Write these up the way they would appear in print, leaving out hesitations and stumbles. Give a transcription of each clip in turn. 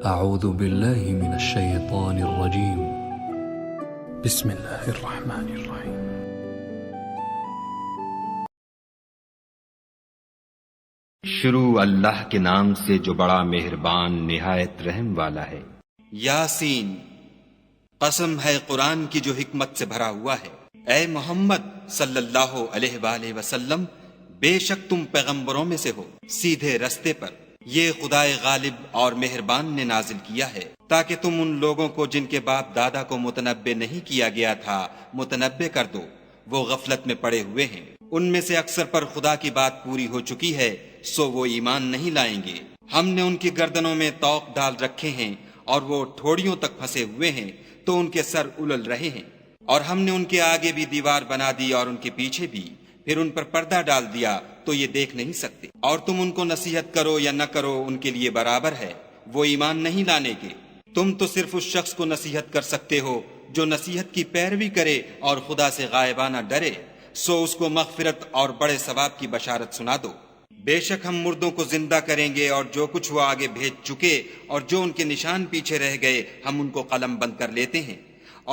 أعوذ بالله من الشيطان الرجيم بسم الله الرحمن الرحيم شروع اللہ کے نام سے جو بڑا مہربان نہایت رحم والا ہے۔ یاسین، قسم ہے قرآن کی جو حکمت سے بھرا ہوا ہے۔ اے محمد صلی اللہ علیہ وآلہ وسلم، بے شک تم پیغمبروں میں سے ہو، سیدھے رستے پر۔ یہ خدائے غالب اور مہربان نے نازل کیا ہے تاکہ تم ان لوگوں کو جن کے باپ دادا کو متنبع نہیں کیا گیا تھا متنبع کر دو، وہ غفلت میں پڑے ہوئے ہیں۔ ان میں سے اکثر پر خدا کی بات پوری ہو چکی ہے، سو وہ ایمان نہیں لائیں گے۔ ہم نے ان کی گردنوں میں طوق ڈال رکھے ہیں اور وہ ٹھوڑیوں تک پھنسے ہوئے ہیں تو ان کے سر الل رہے ہیں، اور ہم نے ان کے آگے بھی دیوار بنا دی اور ان کے پیچھے بھی، پھر ان پر پردہ ڈال دیا تو یہ دیکھ نہیں سکتے۔ اور تم ان کو نصیحت کرو یا نہ کرو ان کے لیے برابر ہے، وہ ایمان نہیں لانے کے۔ تم تو صرف اس شخص کو نصیحت کر سکتے ہو جو نصیحت کی پیروی کرے اور خدا سے غائبانہ ڈرے، سو اس کو مغفرت اور بڑے ثواب کی بشارت سنا دو۔ بے شک ہم مردوں کو زندہ کریں گے، اور جو کچھ وہ آگے بھیج چکے اور جو ان کے نشان پیچھے رہ گئے ہم ان کو قلم بند کر لیتے ہیں،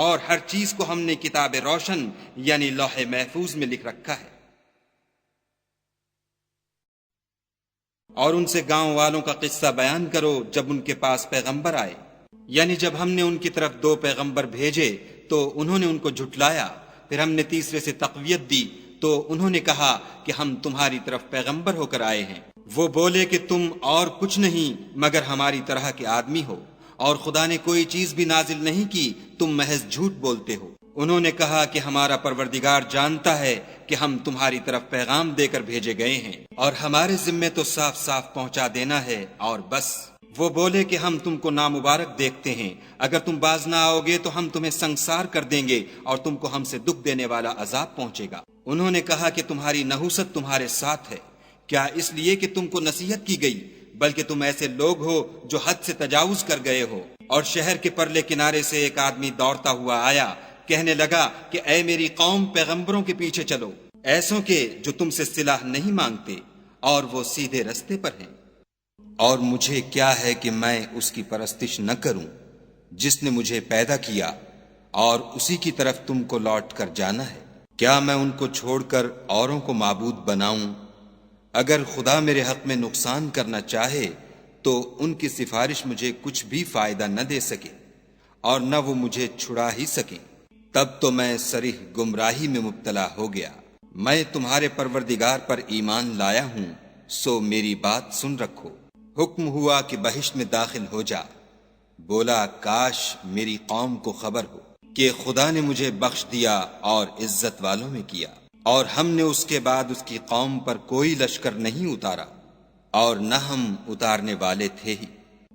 اور ہر چیز کو ہم نے کتاب روشن یعنی لوح محفوظ میں لکھ رکھا ہے۔ اور ان سے گاؤں والوں کا قصہ بیان کرو جب ان کے پاس پیغمبر آئے، یعنی جب ہم نے ان کی طرف 2 پیغمبر بھیجے تو انہوں نے ان کو جھٹلایا، پھر ہم نے تیسرے سے تقویت دی تو انہوں نے کہا کہ ہم تمہاری طرف پیغمبر ہو کر آئے ہیں۔ وہ بولے کہ تم اور کچھ نہیں مگر ہماری طرح کے آدمی ہو، اور خدا نے کوئی چیز بھی نازل نہیں کی، تم محض جھوٹ بولتے ہو۔ انہوں نے کہا کہ ہمارا پروردگار جانتا ہے کہ ہم تمہاری طرف پیغام دے کر بھیجے گئے ہیں، اور ہمارے ذمے تو صاف صاف پہنچا دینا ہے اور بس۔ وہ بولے کہ ہم تم کو نامبارک دیکھتے ہیں، اگر تم باز نہ آؤ گے تو ہم تمہیں سنگسار کر دیں گے اور تم کو ہم سے دکھ دینے والا عذاب پہنچے گا۔ انہوں نے کہا کہ تمہاری نحوست تمہارے ساتھ ہے، کیا اس لیے کہ تم کو نصیحت کی گئی، بلکہ تم ایسے لوگ ہو جو حد سے تجاوز کر گئے ہو۔ اور شہر کے پرلے کنارے سے ایک آدمی دوڑتا ہوا آیا، کہنے لگا کہ اے میری قوم، پیغمبروں کے پیچھے چلو، ایسوں کے جو تم سے صلاح نہیں مانگتے اور وہ سیدھے رستے پر ہیں۔ اور مجھے کیا ہے کہ میں اس کی پرستش نہ کروں جس نے مجھے پیدا کیا، اور اسی کی طرف تم کو لوٹ کر جانا ہے۔ کیا میں ان کو چھوڑ کر اوروں کو معبود بناؤں؟ اگر خدا میرے حق میں نقصان کرنا چاہے تو ان کی سفارش مجھے کچھ بھی فائدہ نہ دے سکے، اور نہ وہ مجھے چھڑا ہی سکیں۔ تب تو میں صریح گمراہی میں مبتلا ہو گیا۔ میں تمہارے پروردگار پر ایمان لایا ہوں، سو میری بات سن رکھو۔ حکم ہوا کہ بہشت میں داخل ہو جا۔ بولا کاش میری قوم کو خبر ہو کہ خدا نے مجھے بخش دیا اور عزت والوں میں کیا، اور ہم نے اس کے بعد اس کی قوم پر کوئی لشکر نہیں اتارا، اور نہ ہم اتارنے والے تھے ہی۔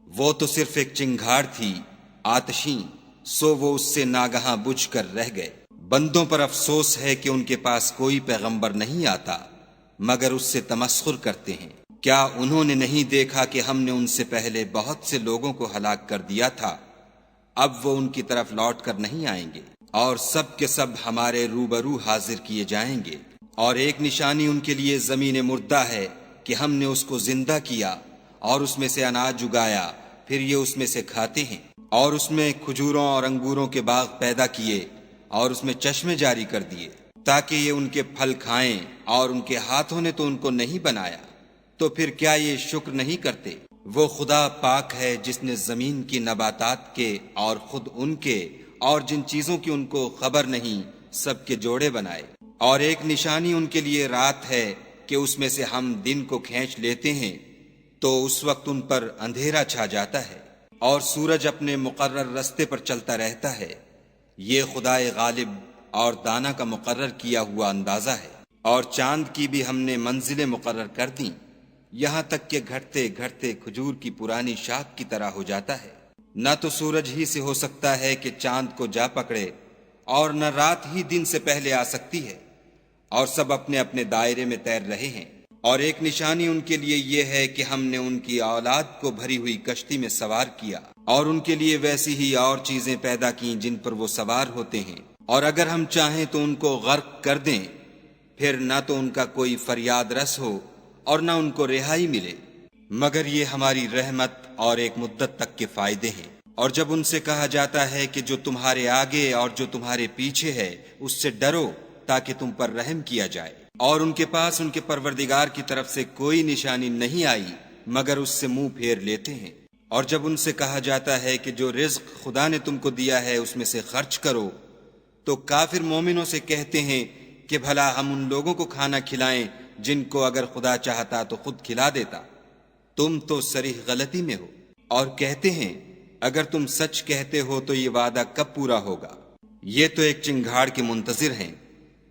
وہ تو صرف ایک چنگھاڑ تھی آتشیں، سو وہ اس سے ناگہاں بجھ کر رہ گئے۔ بندوں پر افسوس ہے کہ ان کے پاس کوئی پیغمبر نہیں آتا مگر اس سے تمسخر کرتے ہیں۔ کیا انہوں نے نہیں دیکھا کہ ہم نے ان سے پہلے بہت سے لوگوں کو ہلاک کر دیا تھا؟ اب وہ ان کی طرف لوٹ کر نہیں آئیں گے، اور سب کے سب ہمارے روبرو حاضر کیے جائیں گے۔ اور ایک نشانی ان کے لیے زمین مردہ ہے کہ ہم نے اس کو زندہ کیا اور اس میں سے اناج اگایا، پھر یہ اس میں سے کھاتے ہیں، اور اس میں کھجوروں اور انگوروں کے باغ پیدا کیے اور اس میں چشمے جاری کر دیے تاکہ یہ ان کے پھل کھائیں، اور ان کے ہاتھوں نے تو ان کو نہیں بنایا، تو پھر کیا یہ شکر نہیں کرتے؟ وہ خدا پاک ہے جس نے زمین کی نباتات کے اور خود ان کے اور جن چیزوں کی ان کو خبر نہیں سب کے جوڑے بنائے۔ اور ایک نشانی ان کے لیے رات ہے کہ اس میں سے ہم دن کو کھینچ لیتے ہیں تو اس وقت ان پر اندھیرا چھا جاتا ہے، اور سورج اپنے مقرر رستے پر چلتا رہتا ہے۔ یہ خدائے غالب اور دانا کا مقرر کیا ہوا اندازہ ہے۔ اور چاند کی بھی ہم نے منزلیں مقرر کر دیں، یہاں تک کہ گھٹتے گھٹتے کھجور کی پرانی شاخ کی طرح ہو جاتا ہے۔ نہ تو سورج ہی سے ہو سکتا ہے کہ چاند کو جا پکڑے، اور نہ رات ہی دن سے پہلے آ سکتی ہے، اور سب اپنے اپنے دائرے میں تیر رہے ہیں۔ اور ایک نشانی ان کے لیے یہ ہے کہ ہم نے ان کی اولاد کو بھری ہوئی کشتی میں سوار کیا، اور ان کے لیے ویسی ہی اور چیزیں پیدا کیں جن پر وہ سوار ہوتے ہیں، اور اگر ہم چاہیں تو ان کو غرق کر دیں، پھر نہ تو ان کا کوئی فریاد رس ہو اور نہ ان کو رہائی ملے۔ مگر یہ ہماری رحمت اور ایک مدت تک کے فائدے ہیں۔ اور جب ان سے کہا جاتا ہے کہ جو تمہارے آگے اور جو تمہارے پیچھے ہے اس سے ڈرو تاکہ تم پر رحم کیا جائے، اور ان کے پاس ان کے پروردگار کی طرف سے کوئی نشانی نہیں آئی مگر اس سے منہ پھیر لیتے ہیں۔ اور جب ان سے کہا جاتا ہے کہ جو رزق خدا نے تم کو دیا ہے اس میں سے خرچ کرو، تو کافر مومنوں سے کہتے ہیں کہ بھلا ہم ان لوگوں کو کھانا کھلائیں جن کو اگر خدا چاہتا تو خود کھلا دیتا، تم تو صریح غلطی میں ہو۔ اور کہتے ہیں اگر تم سچ کہتے ہو تو یہ وعدہ کب پورا ہوگا؟ یہ تو ایک چنگھاڑ کے منتظر ہیں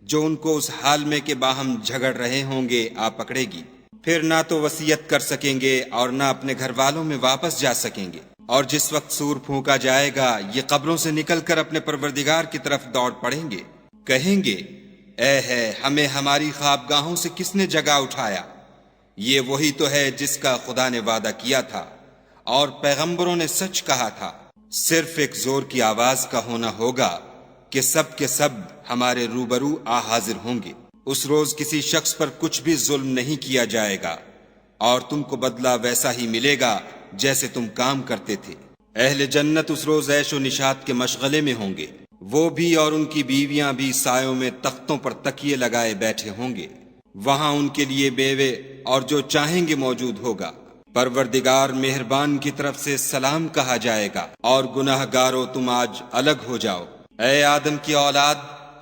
جو ان کو اس حال میں کہ باہم جھگڑ رہے ہوں گے آ پکڑے گی، پھر نہ تو وصیت کر سکیں گے اور نہ اپنے گھر والوں میں واپس جا سکیں گے۔ اور جس وقت سور پھونکا جائے گا یہ قبروں سے نکل کر اپنے پروردگار کی طرف دوڑ پڑیں گے، کہیں گے اے ہے ہمیں ہماری خوابگاہوں سے کس نے جگا اٹھایا؟ یہ وہی تو ہے جس کا خدا نے وعدہ کیا تھا اور پیغمبروں نے سچ کہا تھا۔ صرف ایک زور کی آواز کا ہونا ہوگا کہ سب کے سب ہمارے روبرو آ حاضر ہوں گے۔ اس روز کسی شخص پر کچھ بھی ظلم نہیں کیا جائے گا اور تم کو بدلہ ویسا ہی ملے گا جیسے تم کام کرتے تھے۔ اہل جنت اس روز عیش و نشاط کے مشغلے میں ہوں گے، وہ بھی اور ان کی بیویاں بھی سایوں میں تختوں پر تکیے لگائے بیٹھے ہوں گے، وہاں ان کے لیے بیوے اور جو چاہیں گے موجود ہوگا۔ پروردگار مہربان کی طرف سے سلام کہا جائے گا اور گناہ گارو تم آج الگ ہو جاؤ۔ اے آدم کی اولاد،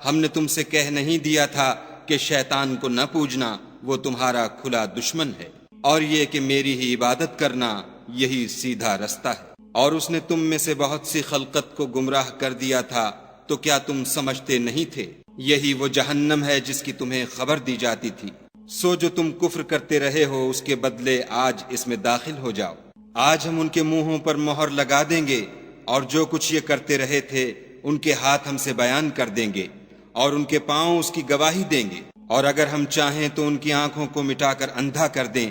ہم نے تم سے کہہ نہیں دیا تھا کہ شیطان کو نہ پوجنا، وہ تمہارا کھلا دشمن ہے، اور یہ کہ میری ہی عبادت کرنا یہی سیدھا رستہ ہے۔ اور اس نے تم میں سے بہت سی خلقت کو گمراہ کر دیا تھا، تو کیا تم سمجھتے نہیں تھے؟ یہی وہ جہنم ہے جس کی تمہیں خبر دی جاتی تھی۔ سو جو تم کفر کرتے رہے ہو اس کے بدلے آج اس میں داخل ہو جاؤ۔ آج ہم ان کے منہوں پر مہر لگا دیں گے اور جو کچھ یہ کرتے رہے تھے ان کے ہاتھ ہم سے بیان کر دیں گے اور ان کے پاؤں اس کی گواہی دیں گے۔ اور اگر ہم چاہیں تو ان کی آنکھوں کو مٹا کر اندھا کر دیں،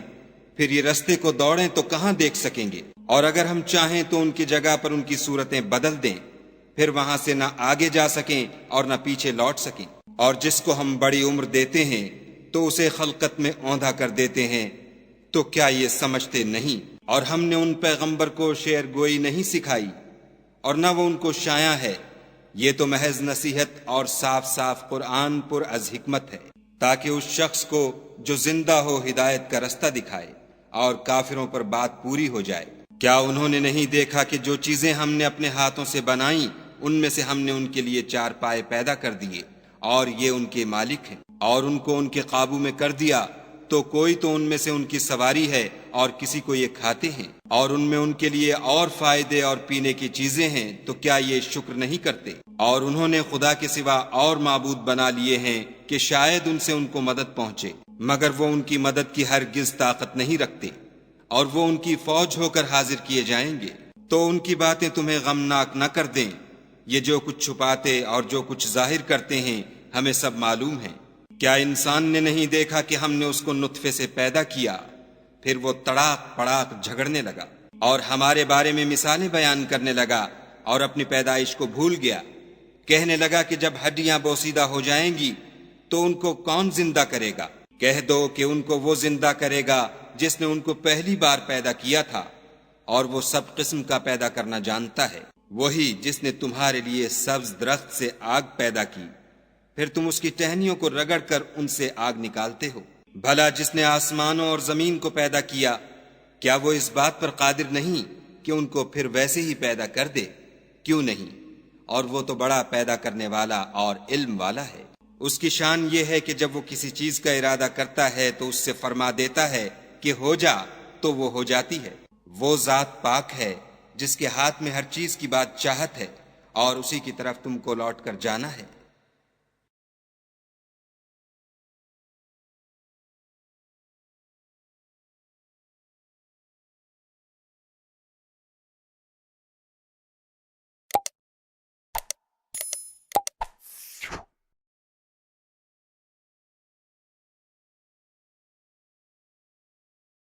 پھر یہ رستے کو دوڑیں تو کہاں دیکھ سکیں گے۔ اور اگر ہم چاہیں تو ان کی جگہ پر ان کی صورتیں بدل دیں، پھر وہاں سے نہ آگے جا سکیں اور نہ پیچھے لوٹ سکیں۔ اور جس کو ہم بڑی عمر دیتے ہیں تو اسے خلقت میں اوندھا کر دیتے ہیں، تو کیا یہ سمجھتے نہیں؟ اور ہم نے ان پیغمبر کو شعر گوئی نہیں سکھائی اور نہ وہ ان کو شایع ہے، یہ تو محض نصیحت اور صاف صاف قرآن پر از حکمت ہے، تاکہ اس شخص کو جو زندہ ہو ہدایت کا رستہ دکھائے اور کافروں پر بات پوری ہو جائے۔ کیا انہوں نے نہیں دیکھا کہ جو چیزیں ہم نے اپنے ہاتھوں سے بنائیں ان میں سے ہم نے ان کے لیے چار پائے پیدا کر دیے اور یہ ان کے مالک ہیں، اور ان کو ان کے قابو میں کر دیا تو کوئی تو ان میں سے ان کی سواری ہے اور کسی کو یہ کھاتے ہیں، اور ان میں ان کے لیے اور فائدے اور پینے کی چیزیں ہیں، تو کیا یہ شکر نہیں کرتے؟ اور انہوں نے خدا کے سوا اور معبود بنا لیے ہیں کہ شاید ان سے ان کو مدد پہنچے، مگر وہ ان کی مدد کی ہرگز طاقت نہیں رکھتے، اور وہ ان کی فوج ہو کر حاضر کیے جائیں گے۔ تو ان کی باتیں تمہیں غمناک نہ کر دیں، یہ جو کچھ چھپاتے اور جو کچھ ظاہر کرتے ہیں ہمیں سب معلوم ہے۔ کیا انسان نے نہیں دیکھا کہ ہم نے اس کو نطفے سے پیدا کیا، پھر وہ تڑاک پڑاک جھگڑنے لگا اور ہمارے بارے میں مثالیں بیان کرنے لگا اور اپنی پیدائش کو بھول گیا، کہنے لگا کہ جب ہڈیاں بوسیدہ ہو جائیں گی تو ان کو کون زندہ کرے گا؟ کہہ دو کہ ان کو وہ زندہ کرے گا جس نے ان کو پہلی بار پیدا کیا تھا، اور وہ سب قسم کا پیدا کرنا جانتا ہے، وہی جس نے تمہارے لیے سبز درخت سے آگ پیدا کی، پھر تم اس کی ٹہنیوں کو رگڑ کر ان سے آگ نکالتے ہو۔ بھلا جس نے آسمانوں اور زمین کو پیدا کیا، کیا وہ اس بات پر قادر نہیں کہ ان کو پھر ویسے ہی پیدا کر دے؟ کیوں نہیں؟ اور وہ تو بڑا پیدا کرنے والا اور علم والا ہے۔ اس کی شان یہ ہے کہ جب وہ کسی چیز کا ارادہ کرتا ہے تو اس سے فرما دیتا ہے کہ ہو جا، تو وہ ہو جاتی ہے۔ وہ ذات پاک ہے جس کے ہاتھ میں ہر چیز کی بات چاہت ہے، اور اسی کی طرف تم کو لوٹ کر جانا ہے۔